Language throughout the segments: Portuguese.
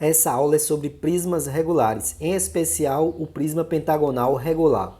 Essa aula é sobre prismas regulares, em especial o prisma pentagonal regular.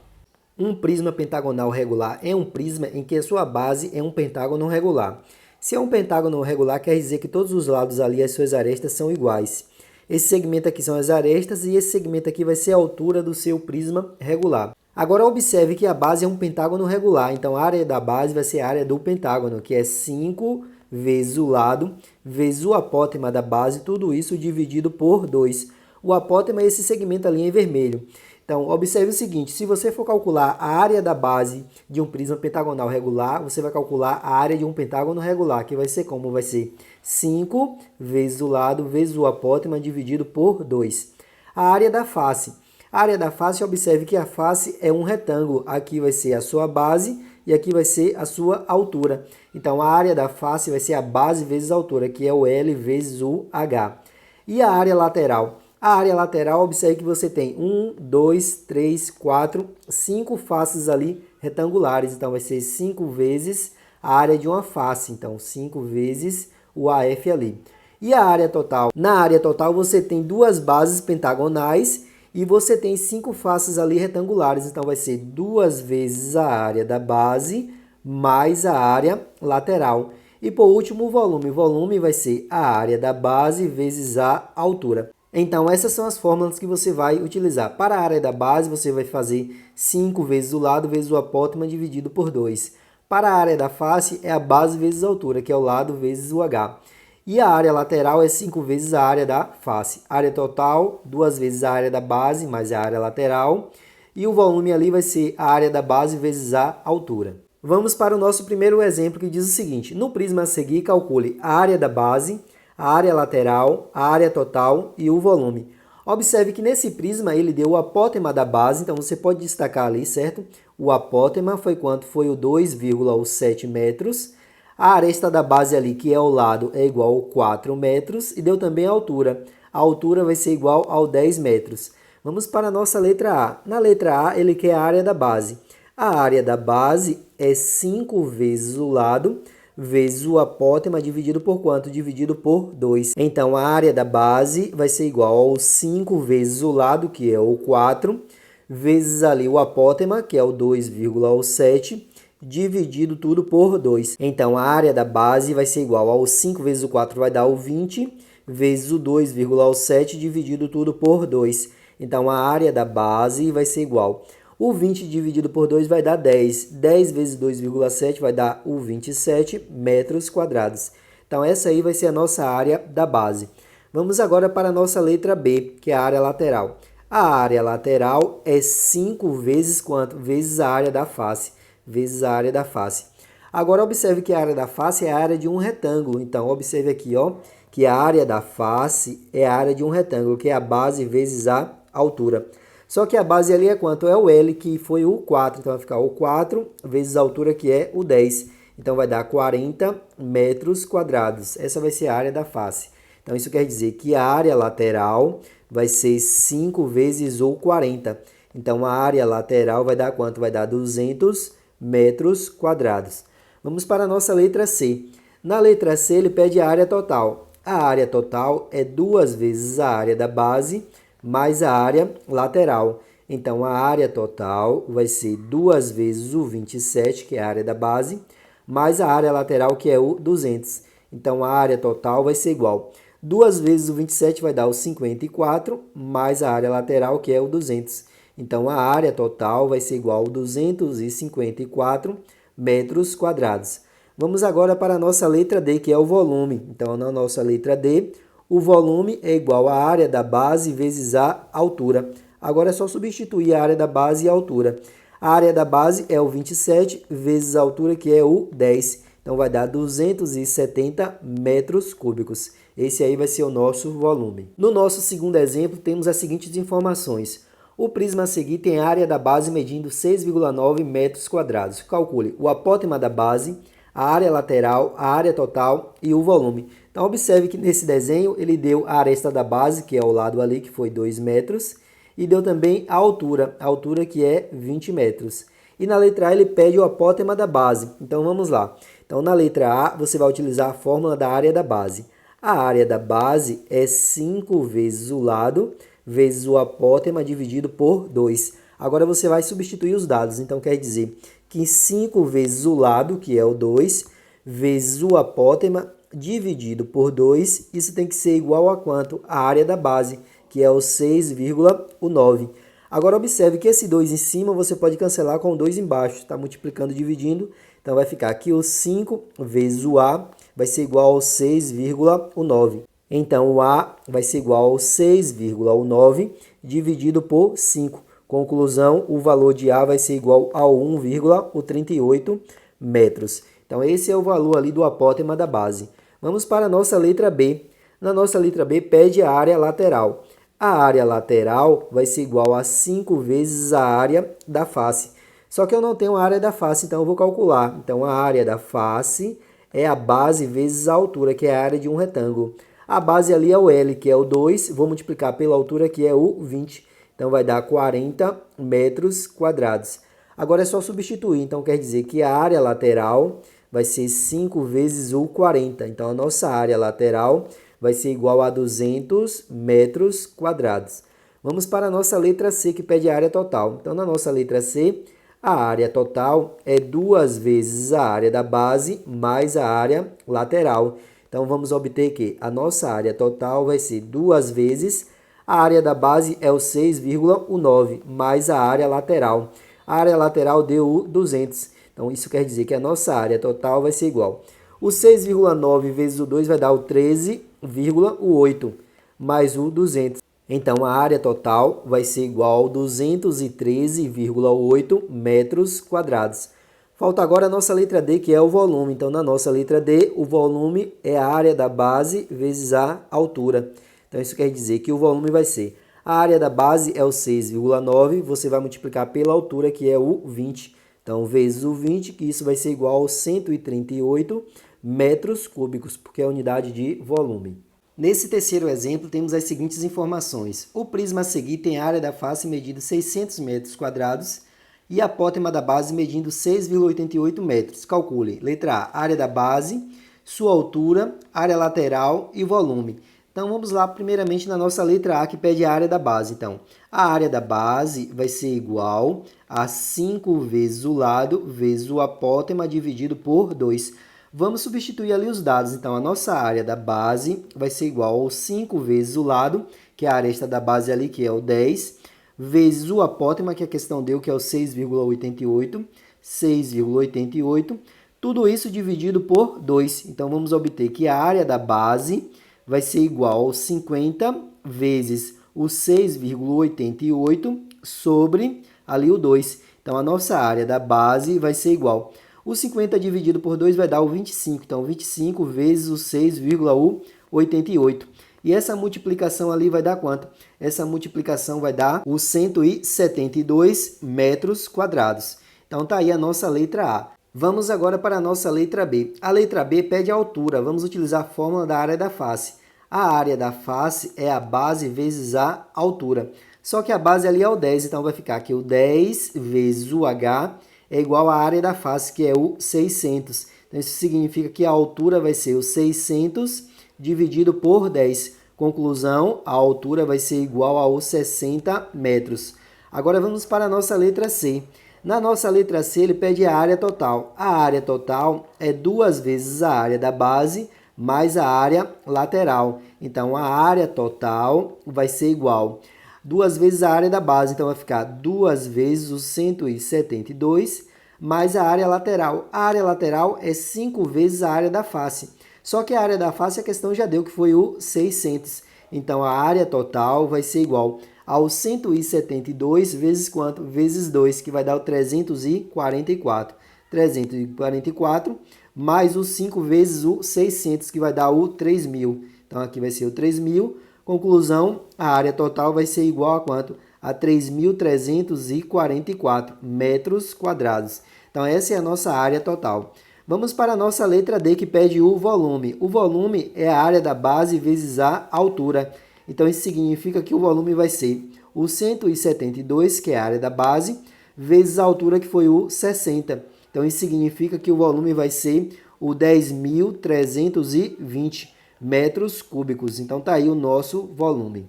Um prisma pentagonal regular é um prisma em que a sua base é um pentágono regular. Se é um pentágono regular, quer dizer que todos os lados ali, as suas arestas são iguais. Esse segmento aqui são as arestas e esse segmento aqui vai ser a altura do seu prisma regular. Agora observe que a base é um pentágono regular, então a área da base vai ser a área do pentágono, que é 5 vezes o lado, vezes o apótema da base, tudo isso dividido por 2. O apótema é esse segmento ali em vermelho. Então, observe o seguinte, se você for calcular a área da base de um prisma pentagonal regular, você vai calcular a área de um pentágono regular, que vai ser como? Vai ser 5 vezes o lado, vezes o apótema, dividido por 2. A área da face. A área da face, observe que a face é um retângulo. Aqui vai ser a sua base e aqui vai ser a sua altura. Então, a área da face vai ser a base vezes a altura, que é o L vezes o H. E a área lateral? A área lateral, observe que você tem 1, 2, 3, 4, 5 faces ali retangulares. Então, vai ser 5 vezes a área de uma face. Então, 5 vezes o AF ali. E a área total? Na área total, você tem duas bases pentagonais e você tem 5 faces ali retangulares, então vai ser 2 vezes a área da base mais a área lateral. E por último, o volume. O volume vai ser a área da base vezes a altura. Então, essas são as fórmulas que você vai utilizar. Para a área da base, você vai fazer 5 vezes o lado vezes o apótema dividido por 2. Para a área da face, é a base vezes a altura, que é o lado vezes o H. E a área lateral é 5 vezes a área da face. Área total, 2 vezes a área da base, mais a área lateral. E o volume ali vai ser a área da base vezes a altura. Vamos para o nosso primeiro exemplo, que diz o seguinte. No prisma a seguir, calcule a área da base, a área lateral, a área total e o volume. Observe que nesse prisma ele deu o apótema da base, então você pode destacar ali, certo? O apótema foi quanto? Foi o 2,7 metros. A aresta da base ali, que é o lado, é igual a 4 metros e deu também a altura. A altura vai ser igual a 10 metros. Vamos para a nossa letra A. Na letra A, ele quer a área da base. A área da base é 5 vezes o lado, vezes o apótema, dividido por quanto? Dividido por 2. Então, a área da base vai ser igual ao 5 vezes o lado, que é o 4, vezes ali o apótema, que é o 2,7, dividido tudo por 2. Então, a área da base vai ser igual ao 5 vezes o 4 vai dar o 20, vezes o 2,7 dividido tudo por 2. Então, a área da base vai ser igual. O 20 dividido por 2 vai dar 10. 10 vezes 2,7 vai dar o 27 metros quadrados. Então, essa aí vai ser a nossa área da base. Vamos agora para a nossa letra B, que é a área lateral. A área lateral é 5 vezes quanto? Vezes a área da face. Vezes a área da face. Agora, observe que a área da face é a área de um retângulo. Então, observe aqui, ó, que a área da face é a área de um retângulo, que é a base vezes a altura. Só que a base ali é quanto? É o L, que foi o 4. Então, vai ficar o 4 vezes a altura, que é o 10. Então, vai dar 40 metros quadrados. Essa vai ser a área da face. Então, isso quer dizer que a área lateral vai ser 5 vezes o 40. Então, a área lateral vai dar quanto? Vai dar 200 metros quadrados. Vamos para a nossa letra C. Na letra C, ele pede a área total. A área total é 2 vezes a área da base mais a área lateral. Então, a área total vai ser 2 vezes o 27, que é a área da base, mais a área lateral, que é o 200. Então, a área total vai ser igual. 2 vezes o 27 vai dar o 54, mais a área lateral, que é o 200. Então, a área total vai ser igual a 254 metros quadrados. Vamos agora para a nossa letra D, que é o volume. Então, na nossa letra D, o volume é igual à área da base vezes a altura. Agora é só substituir a área da base e a altura. A área da base é o 27 vezes a altura, que é o 10. Então, vai dar 270 metros cúbicos. Esse aí vai ser o nosso volume. No nosso segundo exemplo, temos as seguintes informações. O prisma a seguir tem a área da base medindo 6,9 metros quadrados. Calcule o apótema da base, a área lateral, a área total e o volume. Então, observe que nesse desenho ele deu a aresta da base, que é o lado ali, que foi 2 metros, e deu também a altura que é 20 metros. E na letra A ele pede o apótema da base. Então, vamos lá. Então, na letra A, você vai utilizar a fórmula da área da base. A área da base é 5 vezes o lado vezes o apótema dividido por 2. Agora você vai substituir os dados, então quer dizer que 5 vezes o lado, que é o 2, vezes o apótema dividido por 2, isso tem que ser igual a quanto? A área da base, que é o 6,9. Agora observe que esse 2 em cima você pode cancelar com o 2 embaixo, está multiplicando, dividindo, então vai ficar aqui o 5 vezes o A vai ser igual ao 6,9. Então o A vai ser igual ao 6,9 dividido por 5. Conclusão, o valor de A vai ser igual a 1,38 metros. Então esse é o valor ali do apótema da base. Vamos para a nossa letra B. Na nossa letra B pede a área lateral. A área lateral vai ser igual a 5 vezes a área da face. Só que eu não tenho a área da face, então eu vou calcular. Então a área da face é a base vezes a altura, que é a área de um retângulo. A base ali é o L, que é o 2, vou multiplicar pela altura, que é o 20. Então vai dar 40 metros quadrados. Agora é só substituir, então quer dizer que a área lateral vai ser 5 vezes o 40. Então a nossa área lateral vai ser igual a 200 metros quadrados. Vamos para a nossa letra C, que pede a área total. Então na nossa letra C, a área total é 2 vezes a área da base mais a área lateral. Então vamos obter que a nossa área total vai ser 2 vezes a área da base é o 6,9 mais a área lateral. A área lateral deu o 200. Então isso quer dizer que a nossa área total vai ser igual. O 6,9 vezes o 2 vai dar o 13,8 mais o 200. Então, a área total vai ser igual a 213,8 metros quadrados. Falta agora a nossa letra D, que é o volume. Então, na nossa letra D, o volume é a área da base vezes a altura. Então, isso quer dizer que o volume vai ser a área da base é o 6,9, você vai multiplicar pela altura, que é o 20. Então, vezes o 20, que isso vai ser igual a 138 metros cúbicos, porque é a unidade de volume. Nesse terceiro exemplo, temos as seguintes informações. O prisma a seguir tem a área da face medindo 600 metros quadrados e a apótema da base medindo 6,88 metros. Calcule. Letra A, área da base, sua altura, área lateral e volume. Então, vamos lá primeiramente na nossa letra A, que pede a área da base. Então, a área da base vai ser igual a 5 vezes o lado vezes o apótema dividido por 2. Vamos substituir ali os dados. Então, a nossa área da base vai ser igual ao 5 vezes o lado, que é a aresta da base ali, que é o 10, vezes o apótema, que a questão deu, que é o 6,88. 6,88. Tudo isso dividido por 2. Então, vamos obter que a área da base vai ser igual a 50 vezes o 6,88 sobre ali o 2. Então, a nossa área da base vai ser igual. O 50 dividido por 2 vai dar o 25. Então, 25 vezes o 6,88. E essa multiplicação ali vai dar quanto? Essa multiplicação vai dar os 172 metros quadrados. Então, tá aí a nossa letra A. Vamos agora para a nossa letra B. A letra B pede a altura. Vamos utilizar a fórmula da área da face. A área da face é a base vezes a altura. Só que a base ali é o 10, então vai ficar aqui o 10 vezes o H é igual à área da face, que é o 600. Então, isso significa que a altura vai ser o 600 dividido por 10. Conclusão, a altura vai ser igual aos 60 metros. Agora vamos para a nossa letra C. Na nossa letra C, ele pede a área total. A área total é 2 vezes a área da base mais a área lateral. Então, a área total vai ser igual 2 vezes a área da base, então vai ficar 2 vezes os 172 mais a área lateral. A área lateral é 5 vezes a área da face. Só que a área da face a questão já deu, que foi o 600. Então, a área total vai ser igual aos 172 vezes quanto? Vezes 2, que vai dar o 344. 344 mais os 5 vezes o 600, que vai dar o 3.000. Então, aqui vai ser o 3.000. Conclusão, a área total vai ser igual a quanto? A 3.344 metros quadrados. Então, essa é a nossa área total. Vamos para a nossa letra D, que pede o volume. O volume é a área da base vezes a altura. Então, isso significa que o volume vai ser o 172, que é a área da base, vezes a altura, que foi o 60. Então, isso significa que o volume vai ser o 10.320 metros cúbicos. Então, está aí o nosso volume.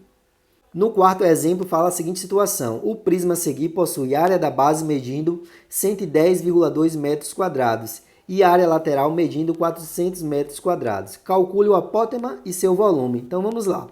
No quarto exemplo, fala a seguinte situação. O prisma a seguir possui área da base medindo 110,2 metros quadrados e área lateral medindo 400 metros quadrados. Calcule o apótema e seu volume. Então, vamos lá.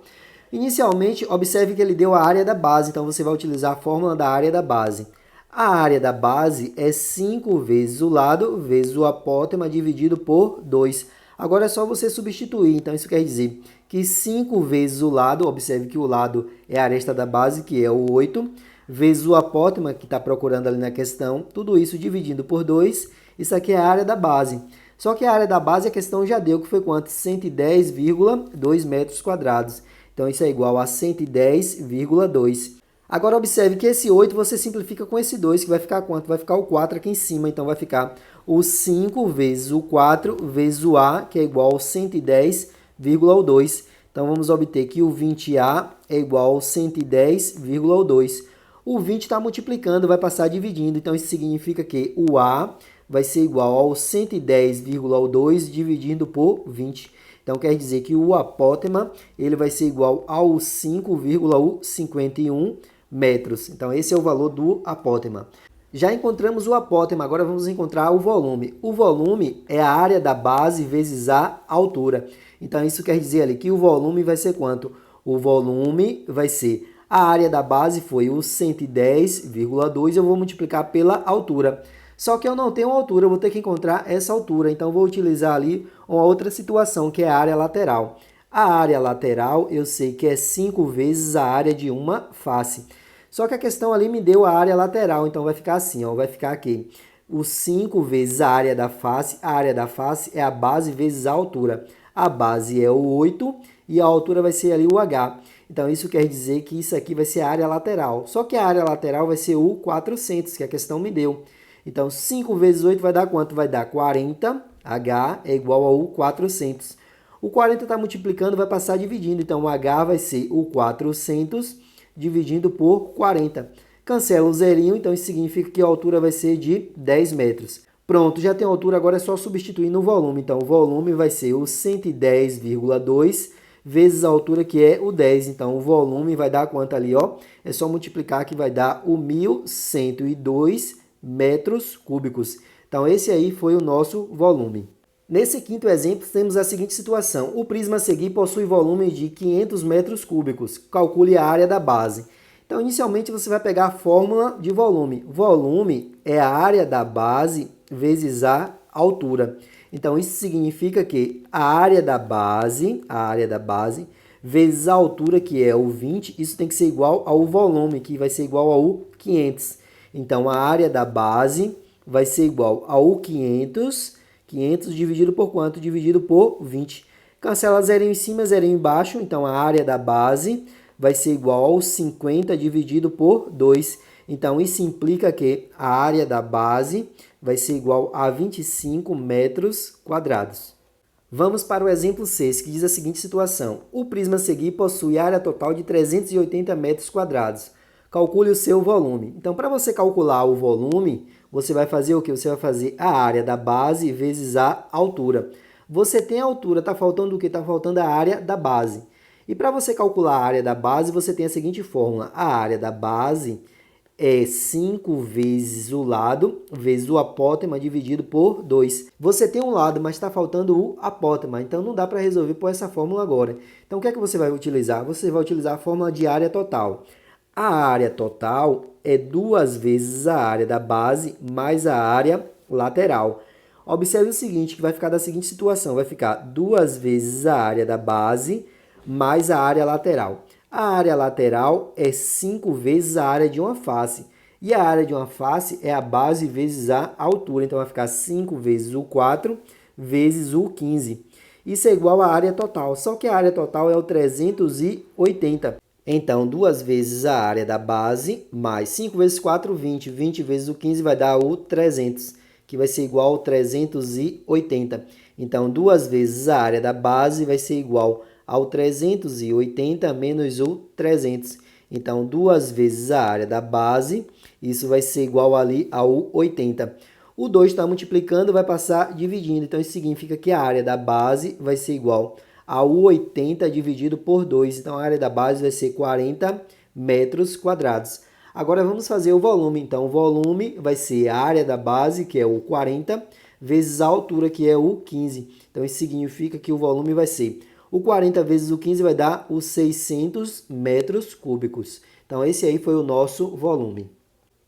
Inicialmente, observe que ele deu a área da base, então você vai utilizar a fórmula da área da base. A área da base é 5 vezes o lado vezes o apótema dividido por 2. Agora é só você substituir, então isso quer dizer que 5 vezes o lado, observe que o lado é a aresta da base, que é o 8, vezes o apótema, que está procurando ali na questão, tudo isso dividindo por 2, isso aqui é a área da base. Só que a área da base a questão já deu, que foi quanto? 110,2 metros quadrados. Então isso é igual a 110,2. Agora observe que esse 8 você simplifica com esse 2, que vai ficar quanto? Vai ficar o 4 aqui em cima, então vai ficar o 5 vezes o 4 vezes o A, que é igual a 110,2. Então vamos obter que o 20A é igual a 110,2. O 20 está multiplicando, vai passar dividindo, então isso significa que o A vai ser igual ao 110,2 dividido por 20. Então quer dizer que o apótema ele vai ser igual ao 5,51 metros. Então esse é o valor do apótema. Já encontramos o apótema, agora vamos encontrar o volume. O volume é a área da base vezes a altura. Então isso quer dizer ali que o volume vai ser quanto? O volume vai ser a área da base foi o 110,2, eu vou multiplicar pela altura. Só que eu não tenho altura, eu vou ter que encontrar essa altura. Então vou utilizar ali uma outra situação, que é a área lateral. A área lateral eu sei que é 5 vezes a área de uma face. Só que a questão ali me deu a área lateral, então vai ficar assim, ó, vai ficar aqui. O 5 vezes a área da face é a base vezes a altura. A base é o 8 e a altura vai ser ali o H. Então isso quer dizer que isso aqui vai ser a área lateral. Só que a área lateral vai ser o 400, que a questão me deu. Então 5 vezes 8 vai dar quanto? Vai dar 40, H é igual ao 400. O 40 está multiplicando, vai passar dividindo, então o H vai ser o 400 dividido por 40. Cancela o zerinho, então isso significa que a altura vai ser de 10 metros. Pronto, já tem altura, agora é só substituir no volume. Então o volume vai ser o 110,2 vezes a altura, que é o 10. Então o volume vai dar quanto ali, ó? É só multiplicar que vai dar o 1.102 metros cúbicos. Então esse aí foi o nosso volume. Nesse quinto exemplo, temos a seguinte situação. O prisma a seguir possui volume de 500 metros cúbicos. Calcule a área da base. Então, inicialmente, você vai pegar a fórmula de volume. Volume é a área da base vezes a altura. Então, isso significa que a área da base vezes a altura, que é o 20, isso tem que ser igual ao volume, que vai ser igual ao 500. Então, a área da base vai ser igual ao 500 dividido por quanto? Dividido por 20. Cancela zerinho em cima, zerinho embaixo. Então, a área da base vai ser igual ao 50 dividido por 2. Então, isso implica que a área da base vai ser igual a 25 metros quadrados. Vamos para o exemplo 6, que diz a seguinte situação. O prisma a seguir possui área total de 380 metros quadrados. Calcule o seu volume. Então, para você calcular o volume, você vai fazer o quê? Você vai fazer a área da base vezes a altura. Você tem a altura, está faltando o quê? Está faltando a área da base. E para você calcular a área da base, você tem a seguinte fórmula. A área da base é 5 vezes o lado, vezes o apótema dividido por 2. Você tem um lado, mas está faltando o apótema, então não dá para resolver por essa fórmula agora. Então o que é que você vai utilizar? Você vai utilizar a fórmula de área total. A área total é 2 vezes a área da base mais a área lateral. Observe o seguinte, que vai ficar da seguinte situação, vai ficar 2 vezes a área da base mais a área lateral. A área lateral é 5 vezes a área de uma face. E a área de uma face é a base vezes a altura. Então vai ficar 5 vezes o 4 vezes o 15. Isso é igual à área total, só que a área total é o 380. Então, 2 vezes a área da base, mais 5 vezes 4, 20. 20 vezes o 15 vai dar o 300, que vai ser igual ao 380. Então, 2 vezes a área da base vai ser igual ao 380 menos o 300. Então, 2 vezes a área da base, isso vai ser igual ali ao 80. O 2 está multiplicando, vai passar dividindo. Então, isso significa que a área da base vai ser igual ao 80 dividido por 2. Então, a área da base vai ser 40 metros quadrados. Agora, vamos fazer o volume. Então, o volume vai ser a área da base, que é o 40, vezes a altura, que é o 15. Então, isso significa que o volume vai ser o 40 vezes o 15 vai dar os 600 metros cúbicos. Então, esse aí foi o nosso volume.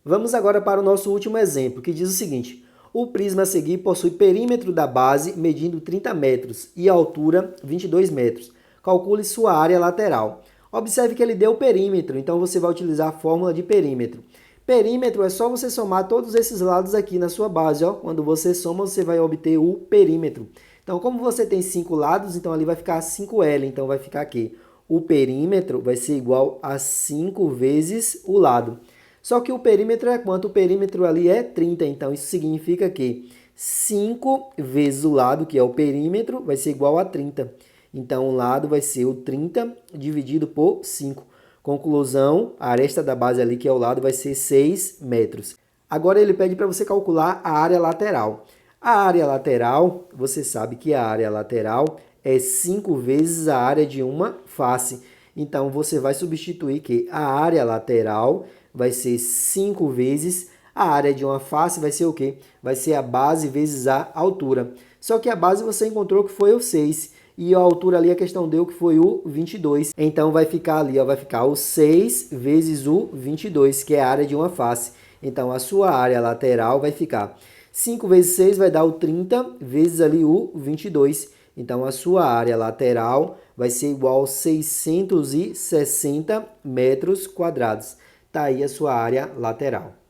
Vamos agora para o nosso último exemplo, que diz o seguinte: o prisma a seguir possui perímetro da base medindo 30 metros e altura 22 metros. Calcule sua área lateral. Observe que ele deu o perímetro, então você vai utilizar a fórmula de perímetro. Perímetro é só você somar todos esses lados aqui na sua base. Ó. Quando você soma, você vai obter o perímetro. Então, como você tem 5 lados, então ali vai ficar 5L. Então, vai ficar aqui. O perímetro vai ser igual a 5 vezes o lado. Só que o perímetro é quanto? O perímetro ali é 30. Então, isso significa que 5 vezes o lado, que é o perímetro, vai ser igual a 30. Então, o lado vai ser o 30 dividido por 5. Conclusão, a aresta da base ali, que é o lado, vai ser 6 metros. Agora, ele pede para você calcular a área lateral. A área lateral, você sabe que a área lateral é 5 vezes a área de uma face. Então, você vai substituir que a área lateral vai ser 5 vezes a área de uma face, vai ser o quê? Vai ser a base vezes a altura. Só que a base você encontrou que foi o 6 e a altura ali a questão deu que foi o 22. Então, vai ficar ali, ó, vai ficar o 6 vezes o 22, que é a área de uma face. Então, a sua área lateral vai ficar 5 vezes 6 vai dar o 30 vezes ali o 22. Então, a sua área lateral vai ser igual a 660 metros quadrados. Está aí a sua área lateral.